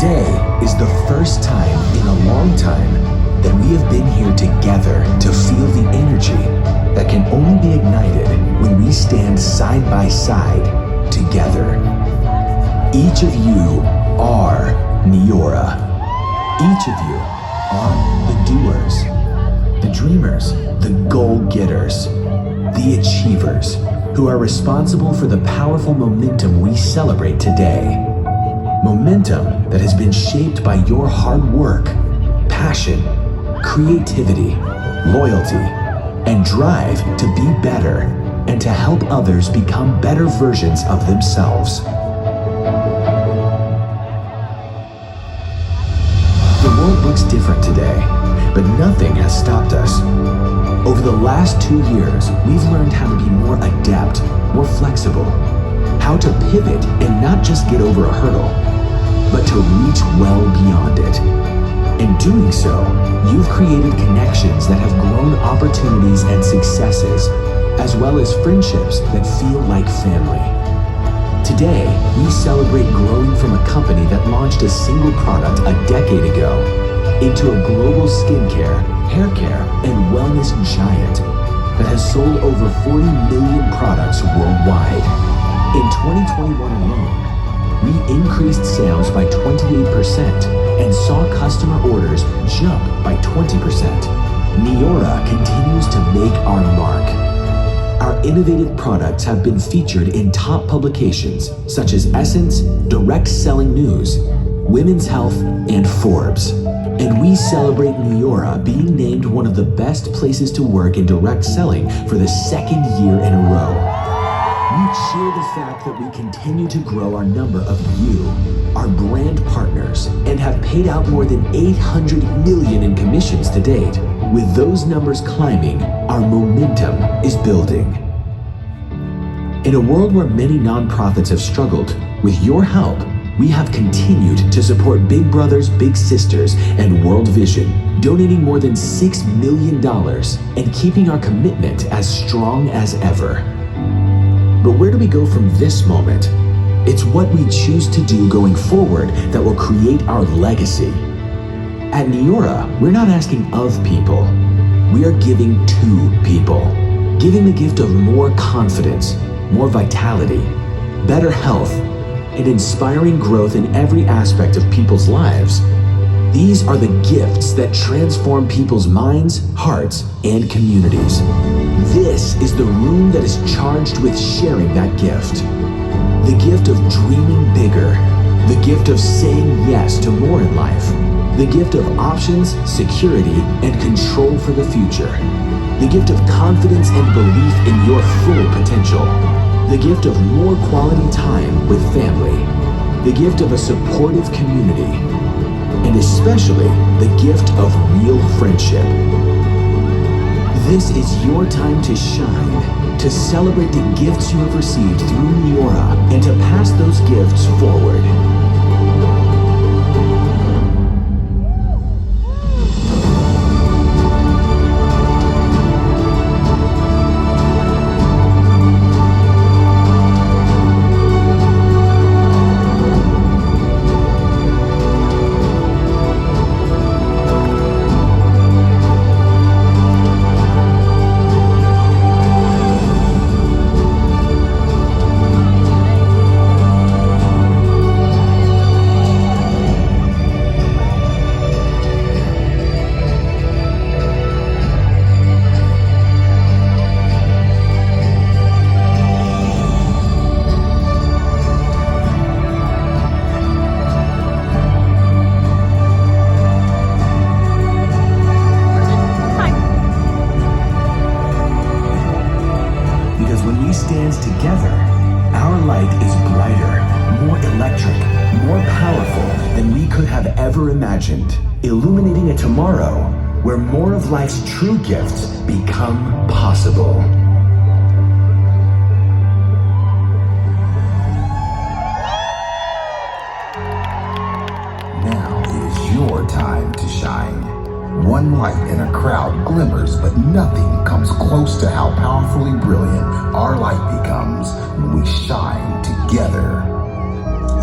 Today is the first time in a long time that we have been here together to feel the energy that can only be ignited when we stand side by side together. Each of you are Neora. Each of you are the doers, the dreamers, the goal-getters, the achievers who are responsible for the powerful momentum we celebrate today. Momentum that has been shaped by your hard work, passion, creativity, loyalty, and drive to be better and to help others become better versions of themselves. The world looks different today, but nothing has stopped us. Over the last 2 years, we've learned how to be more adept, more flexible, how to pivot and not just get over a hurdle, but to reach well beyond it. In doing so, you've created connections that have grown opportunities and successes, as well as friendships that feel like family. Today, we celebrate growing from a company that launched a single product a decade ago into a global skincare, hair care, and wellness giant that has sold over 40 million products worldwide. In 2021 alone, we increased sales by 28% and saw customer orders jump by 20%. Neora continues to make our mark. Our innovative products have been featured in top publications such as Essence, Direct Selling News, Women's Health, and Forbes. And we celebrate Neora being named one of the best places to work in direct selling for the second year in a row. We cheer the fact that we continue to grow our number of you, our brand partners, and have paid out more than $800 million in commissions to date. With those numbers climbing, our momentum is building. In a world where many nonprofits have struggled, with your help, we have continued to support Big Brothers Big Sisters and World Vision, donating more than $6 million and keeping our commitment as strong as ever. But where do we go from this moment? It's what we choose to do going forward that will create our legacy. At Neora, we're not asking of people. We are giving to people. Giving the gift of more confidence, more vitality, better health, and inspiring growth in every aspect of people's lives. These are the gifts that transform people's minds, hearts, and communities. This is the room that is charged with sharing that gift. The gift of dreaming bigger. The gift of saying yes to more in life. The gift of options, security, and control for the future. The gift of confidence and belief in your full potential. The gift of more quality time with family. The gift of a supportive community. And especially the gift of real friendship. This is your time to shine, to celebrate the gifts you have received through Neora, and to pass those gifts forward. Stands together, our light is brighter, more electric, more powerful than we could have ever imagined, illuminating a tomorrow where more of life's true gifts become possible. Now it is your time to shine. One light in a crowd glimmers, but nothing comes close to how powerfully brilliant our light becomes when we shine together.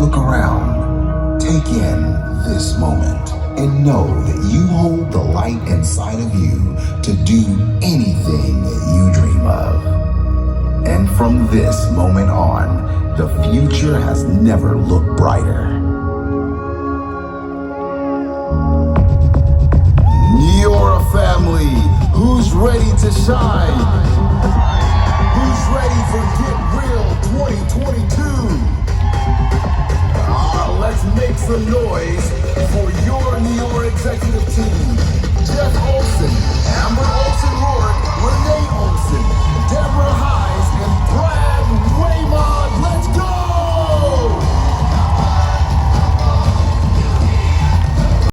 Look around. Take in this moment and know that you hold the light inside of you to do anything that you dream of. And from this moment on, the future has never looked brighter. You're a family who's ready to shine. Who's ready for Get Real 2022? Let's make some noise for your New York executive team.